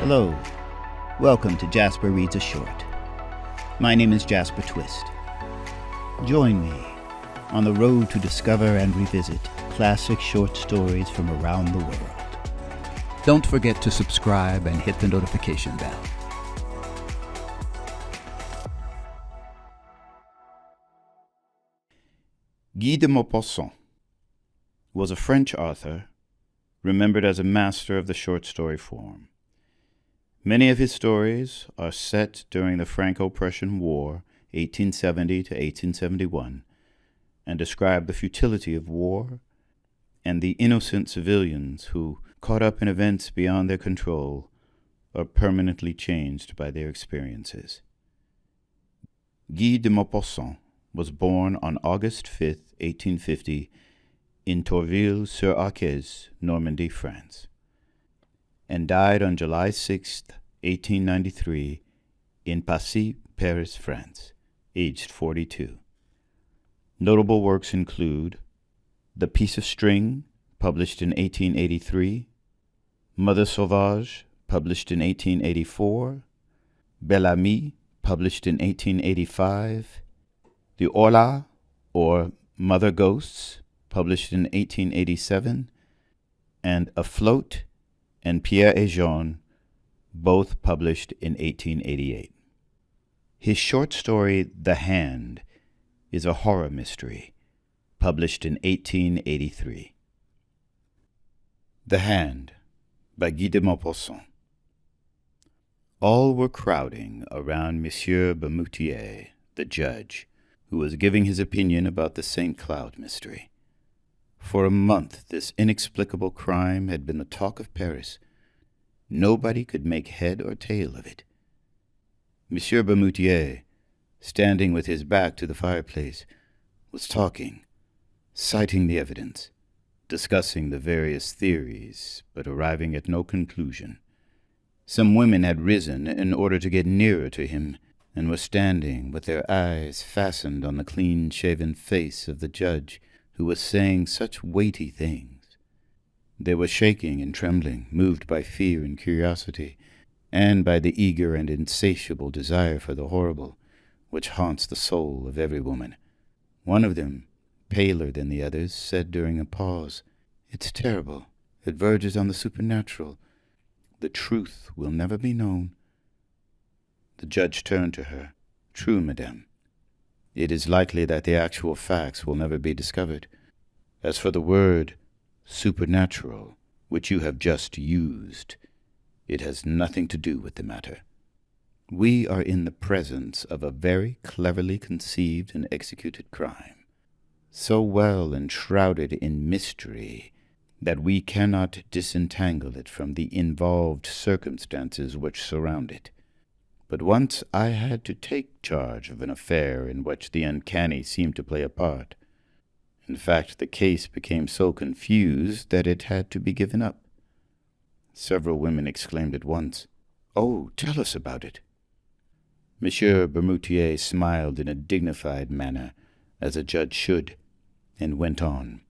Hello, welcome to Jasper Reads a Short. My name is Jasper Twist. Join me on the road to discover and revisit classic short stories from around the world. Don't forget to subscribe and hit the notification bell. Guy de Maupassant was a French author, remembered as a master of the short story form. Many of his stories are set during the Franco-Prussian War, 1870 to 1871, and describe the futility of war and the innocent civilians who, caught up in events beyond their control, are permanently changed by their experiences. Guy de Maupassant was born on August 5, 1850, in Tourville-sur-Arques, Normandy, France, and died on July 6, 1893, in Passy, Paris, France, aged 42. Notable works include The Piece of String, published in 1883, Mother Sauvage, published in 1884, Belle Amie, published in 1885, The Orla, or Mother Ghosts, published in 1887, and Afloat and Pierre et Jean, both published in 1888. His short story, The Hand, is a horror mystery, published in 1883. The Hand, by Guy de Maupassant. All were crowding around Monsieur Bermutier, the judge, who was giving his opinion about the St. Cloud mystery. For a month, this inexplicable crime had been the talk of Paris. Nobody could make head or tail of it. Monsieur Bermutier, standing with his back to the fireplace, was talking, citing the evidence, discussing the various theories, but arriving at no conclusion. Some women had risen in order to get nearer to him, and were standing with their eyes fastened on the clean-shaven face of the judge, who was saying such weighty things. They were shaking and trembling, moved by fear and curiosity, and by the eager and insatiable desire for the horrible, which haunts the soul of every woman. One of them, paler than the others, said during a pause, "It's terrible. It verges on the supernatural. The truth will never be known." The judge turned to her. "True, madame. It is likely that the actual facts will never be discovered. As for the word supernatural, which you have just used, it has nothing to do with the matter. We are in the presence of a very cleverly conceived and executed crime, so well enshrouded in mystery that we cannot disentangle it from the involved circumstances which surround it. But once I had to take charge of an affair in which the uncanny seemed to play a part. In fact, the case became so confused that it had to be given up." Several women exclaimed at once, "Oh, tell us about it." Monsieur Bermutier smiled in a dignified manner, as a judge should, and went on.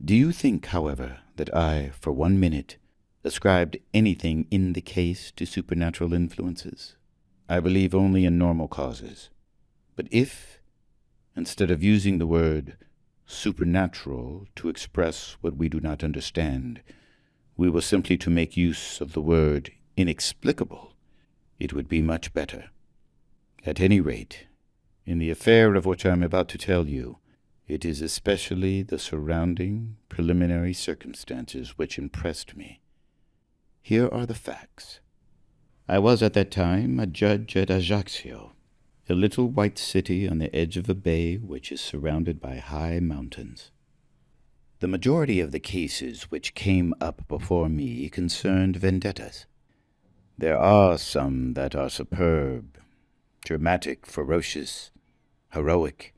"Do you think, however, that I, for 1 minute, ascribed anything in the case to supernatural influences? I believe only in normal causes. But if, instead of using the word supernatural to express what we do not understand, we were simply to make use of the word inexplicable, it would be much better. At any rate, in the affair of which I am about to tell you, it is especially the surrounding preliminary circumstances which impressed me. Here are the facts. I was at that time a judge at Ajaccio, a little white city on the edge of a bay which is surrounded by high mountains. The majority of the cases which came up before me concerned vendettas. There are some that are superb, dramatic, ferocious, heroic.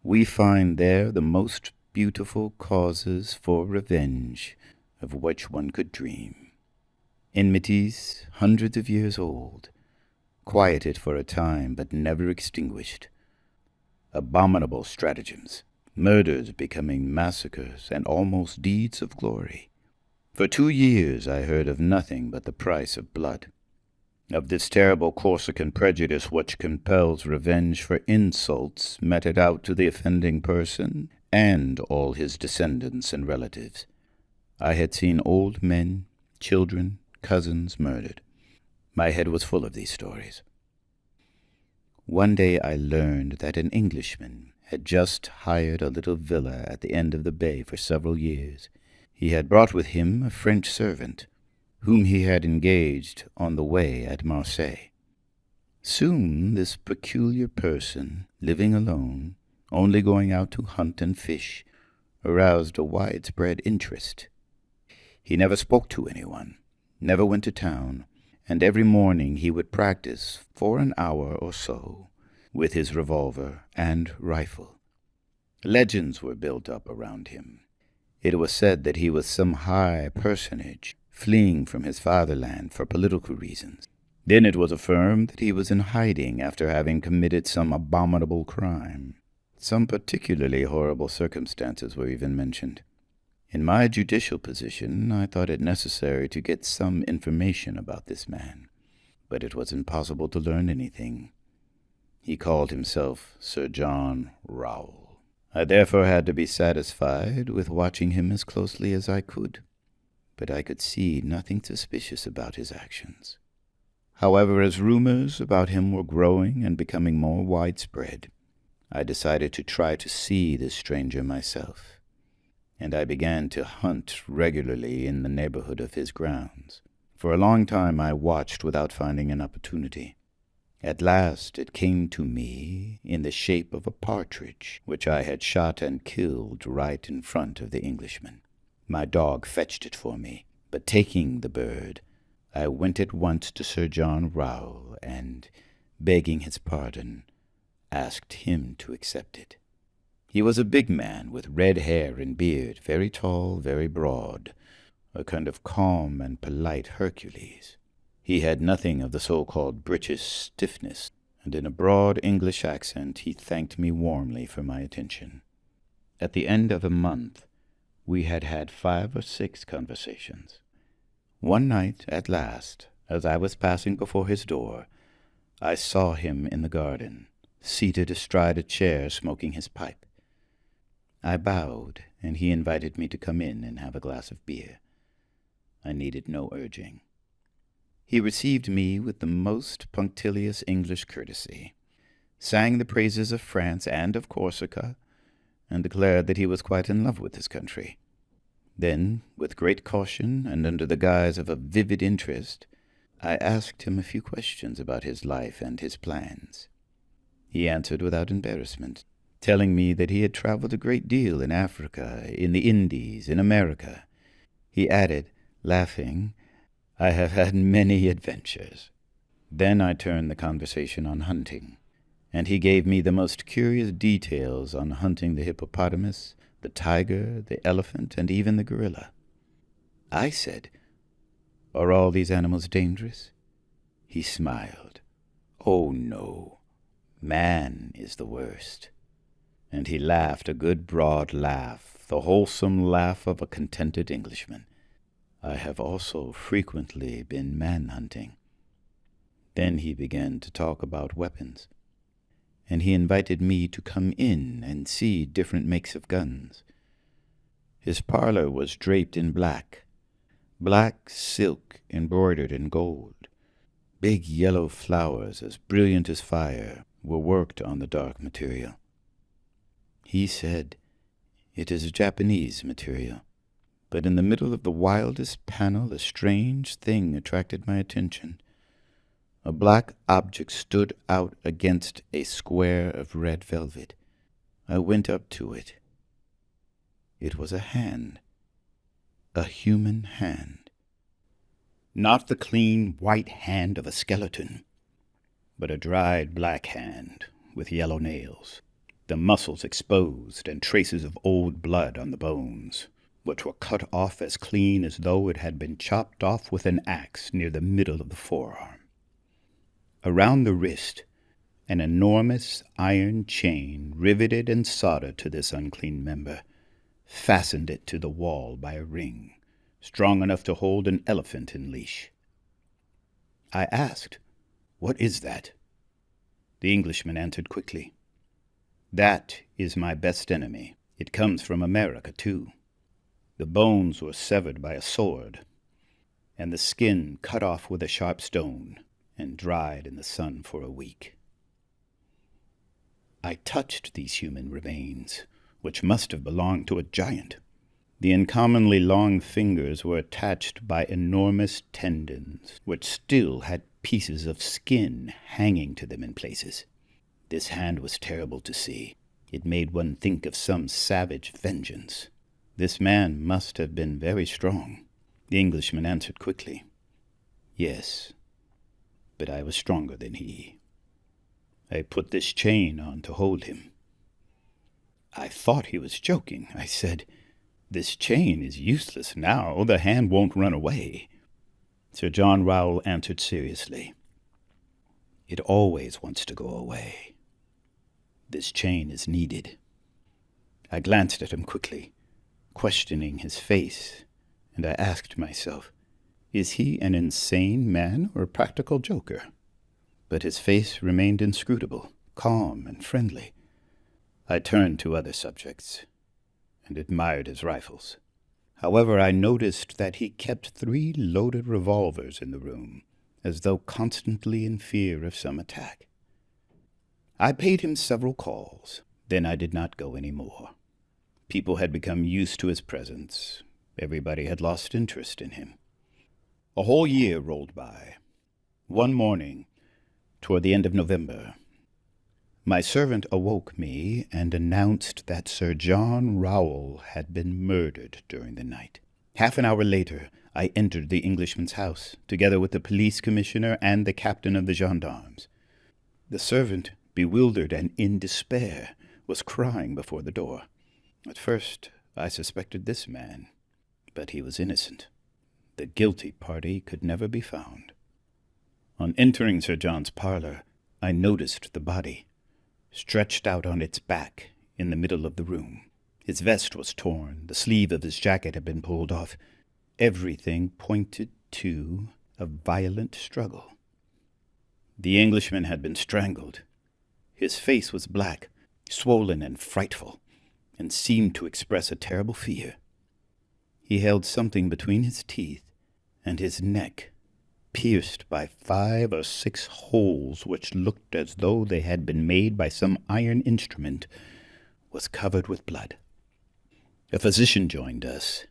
We find there the most beautiful causes for revenge of which one could dream. Enmities hundreds of years old, quieted for a time but never extinguished. Abominable stratagems, murders becoming massacres and almost deeds of glory. For 2 years I heard of nothing but the price of blood. of this terrible Corsican prejudice which compels revenge for insults meted out to the offending person and all his descendants and relatives. I had seen old men, children, cousins murdered. My head was full of these stories. One day I learned that an Englishman had just hired a little villa at the end of the bay for several years. He had brought with him a French servant, whom he had engaged on the way at Marseille. Soon this peculiar person, living alone, only going out to hunt and fish, aroused a widespread interest. He never spoke to anyone, never went to town, and every morning he would practice for an hour or so with his revolver and rifle. Legends were built up around him. It was said that he was some high personage fleeing from his fatherland for political reasons. Then it was affirmed that he was in hiding after having committed some abominable crime. Some particularly horrible circumstances were even mentioned. In my judicial position, I thought it necessary to get some information about this man, but it was impossible to learn anything. He called himself Sir John Rowell. I therefore had to be satisfied with watching him as closely as I could, but I could see nothing suspicious about his actions. However, as rumors about him were growing and becoming more widespread, I decided to try to see this stranger myself, and I began to hunt regularly in the neighborhood of his grounds. For a long time I watched without finding an opportunity. At last it came to me in the shape of a partridge, which I had shot and killed right in front of the Englishman. My dog fetched it for me, but taking the bird, I went at once to Sir John Rowell, and, begging his pardon, asked him to accept it. He was a big man with red hair and beard, very tall, very broad, a kind of calm and polite Hercules. He had nothing of the so-called British stiffness, and in a broad English accent he thanked me warmly for my attention. At the end of a month, we had had 5 or 6 conversations. One night, at last, as I was passing before his door, I saw him in the garden, seated astride a chair, smoking his pipe. I bowed, and he invited me to come in and have a glass of beer. I needed no urging. He received me with the most punctilious English courtesy, sang the praises of France and of Corsica, and declared that he was quite in love with his country. Then, with great caution and under the guise of a vivid interest, I asked him a few questions about his life and his plans. He answered without embarrassment, telling me that he had traveled a great deal in Africa, in the Indies, in America. He added, laughing, "I have had many adventures." Then I turned the conversation on hunting, and he gave me the most curious details on hunting the hippopotamus, the tiger, the elephant, and even the gorilla. I said, "Are all these animals dangerous?" He smiled. "Oh, no. Man is the worst." And he laughed a good broad laugh, the wholesome laugh of a contented Englishman. I have also frequently been man-hunting. Then he began to talk about weapons, and he invited me to come in and see different makes of guns. His parlor was draped in black silk embroidered in gold. Big yellow flowers, as brilliant as fire, were worked on the dark material. He said, "It is a Japanese material." But in the middle of the wildest panel a strange thing attracted my attention. A black object stood out against a square of red velvet. I went up to it. It was a hand, a human hand. Not the clean white hand of a skeleton, but a dried black hand with yellow nails, the muscles exposed and traces of old blood on the bones, which were cut off as clean as though it had been chopped off with an axe near the middle of the forearm. Around the wrist, an enormous iron chain, riveted and soldered to this unclean member, fastened it to the wall by a ring, strong enough to hold an elephant in leash. I asked, "What is that?" The Englishman answered quickly, "That is my best enemy. It comes from America, too. The bones were severed by a sword, and the skin cut off with a sharp stone, and dried in the sun for a week." I touched these human remains, which must have belonged to a giant. The uncommonly long fingers were attached by enormous tendons, which still had pieces of skin hanging to them in places. This hand was terrible to see. It made one think of some savage vengeance. This man must have been very strong. The Englishman answered quickly, "Yes, but I was stronger than he. I put this chain on to hold him." I thought he was joking. I said, "This chain is useless now. The hand won't run away." Sir John Rowell answered seriously, "It always wants to go away. This chain is needed." I glanced at him quickly, questioning his face, and I asked myself, is he an insane man or a practical joker? But his face remained inscrutable, calm and friendly. I turned to other subjects and admired his rifles. However, I noticed that he kept 3 loaded revolvers in the room, as though constantly in fear of some attack. I paid him several calls. Then I did not go any more. People had become used to his presence. Everybody had lost interest in him. A whole year rolled by. One morning, toward the end of November, my servant awoke me and announced that Sir John Rowell had been murdered during the night. Half an hour later, I entered the Englishman's house, together with the police commissioner and the captain of the gendarmes. The servant, bewildered and in despair, was crying before the door. At first, I suspected this man, but he was innocent. The guilty party could never be found. On entering Sir John's parlor, I noticed the body, stretched out on its back in the middle of the room. His vest was torn, the sleeve of his jacket had been pulled off. Everything pointed to a violent struggle. The Englishman had been strangled. His face was black, swollen and frightful, and seemed to express a terrible fear. He held something between his teeth, and his neck, pierced by 5 or 6 holes which looked as though they had been made by some iron instrument, was covered with blood. A physician joined us.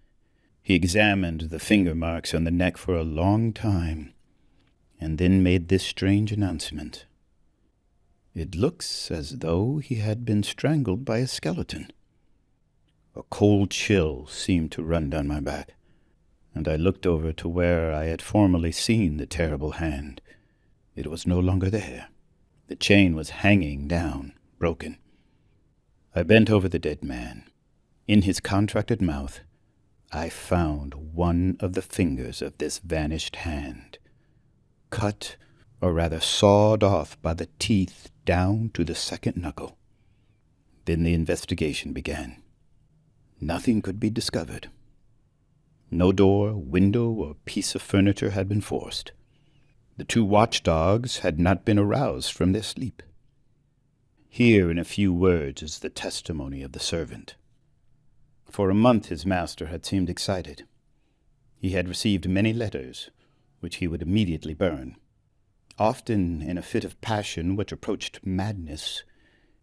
He examined the finger marks on the neck for a long time, and then made this strange announcement. "It looks as though he had been strangled by a skeleton." A cold chill seemed to run down my back, and I looked over to where I had formerly seen the terrible hand. It was no longer there. The chain was hanging down, broken. I bent over the dead man. In his contracted mouth, I found one of the fingers of this vanished hand, cut, or rather sawed off by the teeth down to the second knuckle. Then the investigation began. Nothing could be discovered. No door, window, or piece of furniture had been forced. The 2 watchdogs had not been aroused from their sleep. Here, in a few words, is the testimony of the servant. For a month his master had seemed excited. He had received many letters, which he would immediately burn. Often, in a fit of passion which approached madness,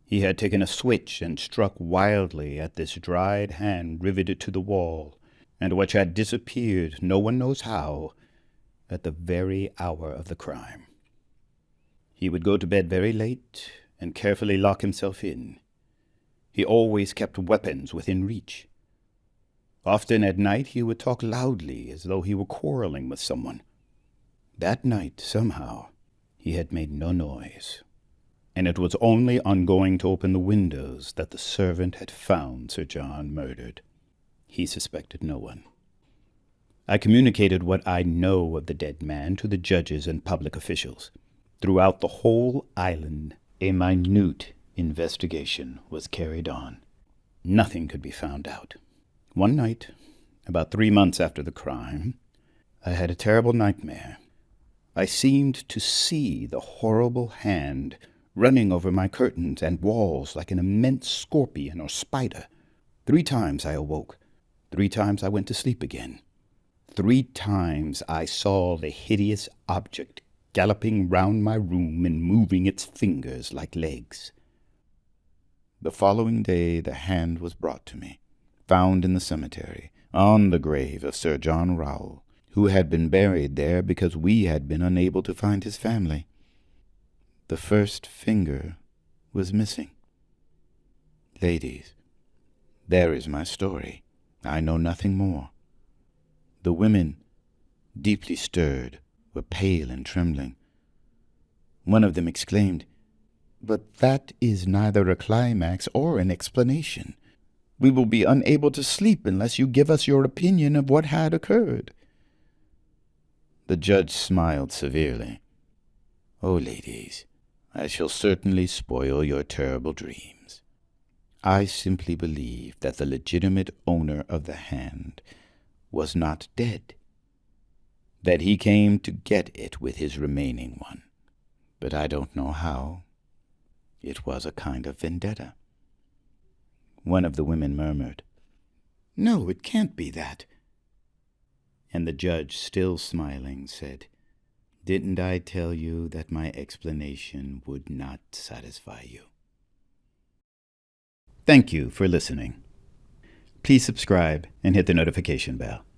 he had taken a switch and struck wildly at this dried hand riveted to the wall, and which had disappeared, no one knows how, at the very hour of the crime. He would go to bed very late and carefully lock himself in. He always kept weapons within reach. Often at night he would talk loudly as though he were quarreling with someone. That night, somehow, he had made no noise, and it was only on going to open the windows that the servant had found Sir John murdered. He suspected no one. I communicated what I know of the dead man to the judges and public officials. Throughout the whole island, a minute investigation was carried on. Nothing could be found out. One night, about 3 months after the crime, I had a terrible nightmare. I seemed to see the horrible hand running over my curtains and walls like an immense scorpion or spider. 3 times I awoke. 3 times I went to sleep again. 3 times I saw the hideous object galloping round my room and moving its fingers like legs. The following day the hand was brought to me, found in the cemetery, on the grave of Sir John Rowell, who had been buried there because we had been unable to find his family. The first finger was missing. Ladies, there is my story. I know nothing more. The women, deeply stirred, were pale and trembling. One of them exclaimed, "But that is neither a climax or an explanation. We will be unable to sleep unless you give us your opinion of what had occurred." The judge smiled severely. "Oh, ladies, I shall certainly spoil your terrible dreams. I simply believe that the legitimate owner of the hand was not dead, that he came to get it with his remaining one. But I don't know how. It was a kind of vendetta." One of the women murmured, "No, it can't be that." And the judge, still smiling, said, "Didn't I tell you that my explanation would not satisfy you?" Thank you for listening. Please subscribe and hit the notification bell.